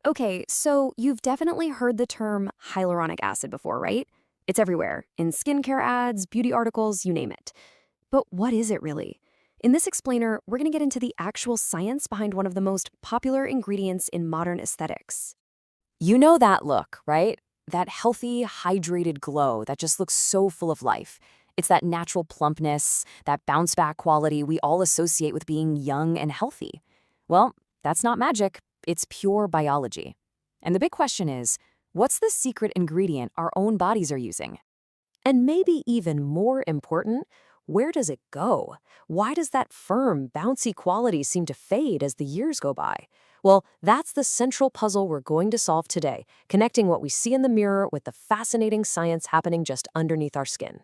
Okay, so you've definitely heard the term hyaluronic acid before, right? It's everywhere, in skincare ads, beauty articles, you name it. But what is it really? In this explainer, we're going to get into the actual science behind one of the most popular ingredients in modern aesthetics. You know that look, right? That healthy, hydrated glow that just looks so full of life. It's that natural plumpness, that bounce back quality we all associate with being young and healthy. Well, that's not magic, it's pure biology. And the big question is, what's the secret ingredient our own bodies are using? And maybe even more important, where does it go? Why does that firm, bouncy quality seem to fade as the years go by? Well, that's the central puzzle we're going to solve today, connecting what we see in the mirror with the fascinating science happening just underneath our skin.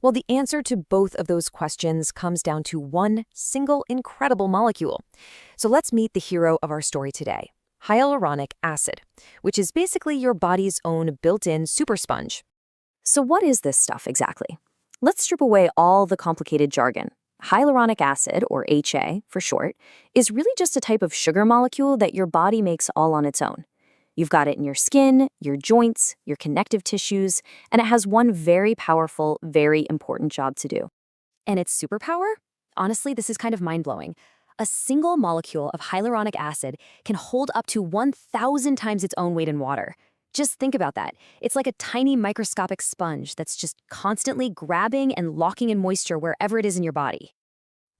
Well, the answer to both of those questions comes down to one single incredible molecule. So let's meet the hero of our story today, hyaluronic acid, which is basically your body's own built-in super sponge. So what is this stuff exactly? Let's strip away all the complicated jargon. Hyaluronic acid, or HA for short, is really just a type of sugar molecule that your body makes all on its own. You've got it in your skin, your joints, your connective tissues, and it has one very powerful, very important job to do. And its superpower? Honestly, this is kind of mind-blowing. A single molecule of hyaluronic acid can hold up to 1,000 times its own weight in water. Just think about that. It's like a tiny microscopic sponge that's just constantly grabbing and locking in moisture wherever it is in your body.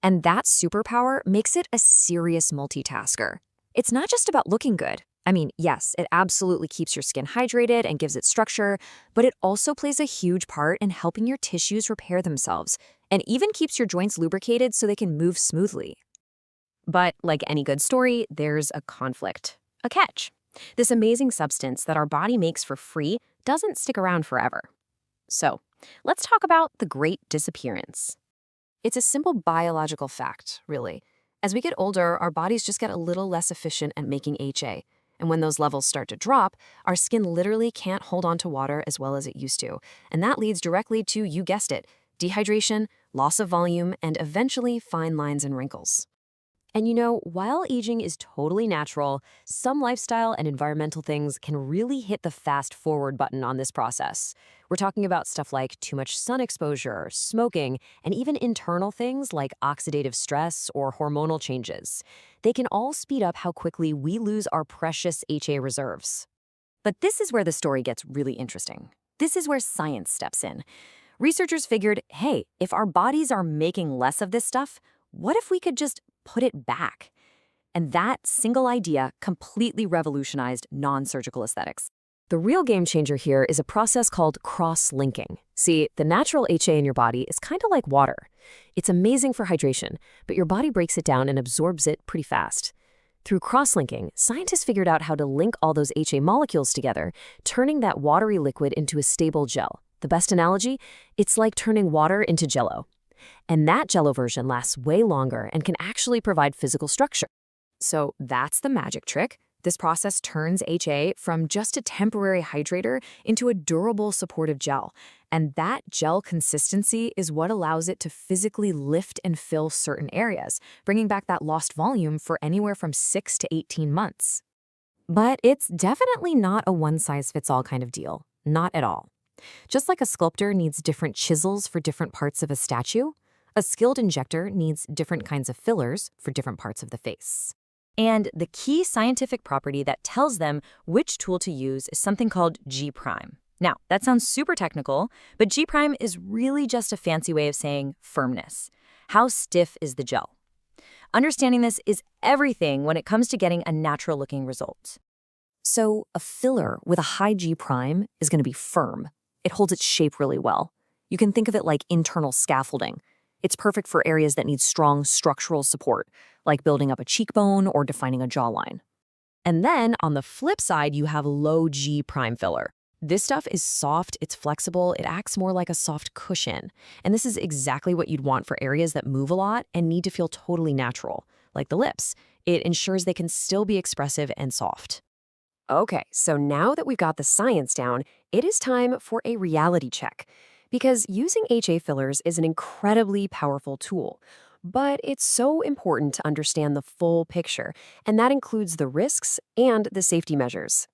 And that superpower makes it a serious multitasker. It's not just about looking good. I mean, yes, it absolutely keeps your skin hydrated and gives it structure, but it also plays a huge part in helping your tissues repair themselves and even keeps your joints lubricated so they can move smoothly. But like any good story, there's a conflict, a catch. This amazing substance that our body makes for free doesn't stick around forever. So, let's talk about the Great Disappearance. It's a simple biological fact, really. As we get older, our bodies just get a little less efficient at making HA. And when those levels start to drop, our skin literally can't hold on to water as well as it used to. And that leads directly to, you guessed it, dehydration, loss of volume, and eventually fine lines and wrinkles. And you know, while aging is totally natural, some lifestyle and environmental things can really hit the fast forward button on this process. We're talking about stuff like too much sun exposure, smoking, and even internal things like oxidative stress or hormonal changes. They can all speed up how quickly we lose our precious HA reserves. But this is where the story gets really interesting. This is where science steps in. Researchers figured, hey, if our bodies are making less of this stuff, what if we could just put it back? And that single idea completely revolutionized non-surgical aesthetics. The real game changer here is a process called cross-linking. See, the natural HA in your body is kind of like water. It's amazing for hydration, but your body breaks it down and absorbs it pretty fast. Through cross-linking, scientists figured out how to link all those HA molecules together, turning that watery liquid into a stable gel. The best analogy? It's like turning water into Jell-O. And that Jell-O version lasts way longer and can actually provide physical structure. So that's the magic trick. This process turns HA from just a temporary hydrator into a durable supportive gel. And that gel consistency is what allows it to physically lift and fill certain areas, bringing back that lost volume for anywhere from 6 to 18 months. But it's definitely not a one-size-fits-all kind of deal. Not at all. Just like a sculptor needs different chisels for different parts of a statue, a skilled injector needs different kinds of fillers for different parts of the face. And the key scientific property that tells them which tool to use is something called G'. Now, that sounds super technical, but G' is really just a fancy way of saying firmness. How stiff is the gel? Understanding this is everything when it comes to getting a natural-looking result. So, a filler with a high G' is going to be firm. It holds its shape really well. You can think of it like internal scaffolding. It's perfect for areas that need strong structural support, like building up a cheekbone or defining a jawline. And then, on the flip side, you have low G' filler. This stuff is soft, it's flexible, it acts more like a soft cushion. And this is exactly what you'd want for areas that move a lot and need to feel totally natural, like the lips. It ensures they can still be expressive and soft. Okay, so now that we've got the science down, it is time for a reality check. Because using HA fillers is an incredibly powerful tool. But it's so important to understand the full picture, and that includes the risks and the safety measures.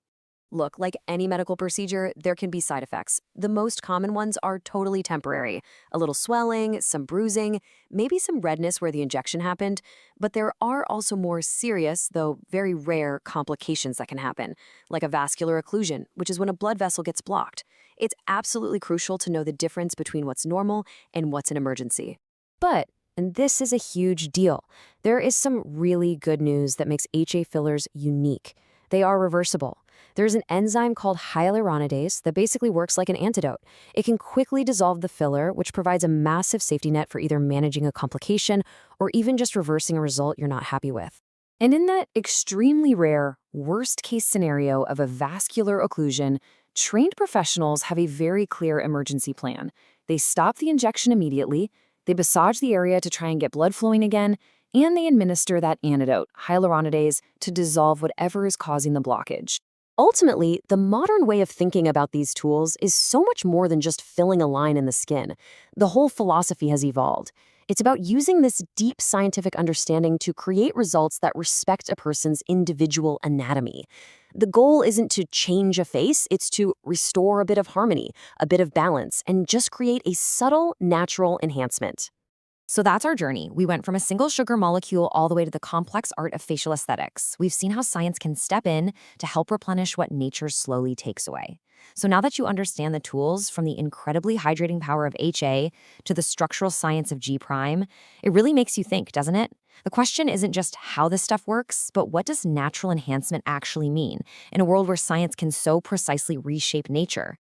Look, like any medical procedure, there can be side effects. The most common ones are totally temporary: a little swelling, some bruising, maybe some redness where the injection happened. But there are also more serious, though very rare, complications that can happen, like a vascular occlusion, which is when a blood vessel gets blocked. It's absolutely crucial to know the difference between what's normal and what's an emergency. But, and this is a huge deal, there is some really good news that makes HA fillers unique. They are reversible. There's an enzyme called hyaluronidase that basically works like an antidote. It can quickly dissolve the filler, which provides a massive safety net for either managing a complication or even just reversing a result you're not happy with. And in that extremely rare, worst-case scenario of a vascular occlusion, trained professionals have a very clear emergency plan. They stop the injection immediately, they massage the area to try and get blood flowing again, and they administer that antidote, hyaluronidase, to dissolve whatever is causing the blockage. Ultimately, the modern way of thinking about these tools is so much more than just filling a line in the skin. The whole philosophy has evolved. It's about using this deep scientific understanding to create results that respect a person's individual anatomy. The goal isn't to change a face, it's to restore a bit of harmony, a bit of balance, and just create a subtle, natural enhancement. So that's our journey. We went from a single sugar molecule all the way to the complex art of facial aesthetics. We've seen how science can step in to help replenish what nature slowly takes away. So now that you understand the tools, from the incredibly hydrating power of HA to the structural science of G prime, it really makes you think, doesn't it? The question isn't just how this stuff works, but what does natural enhancement actually mean in a world where science can so precisely reshape nature?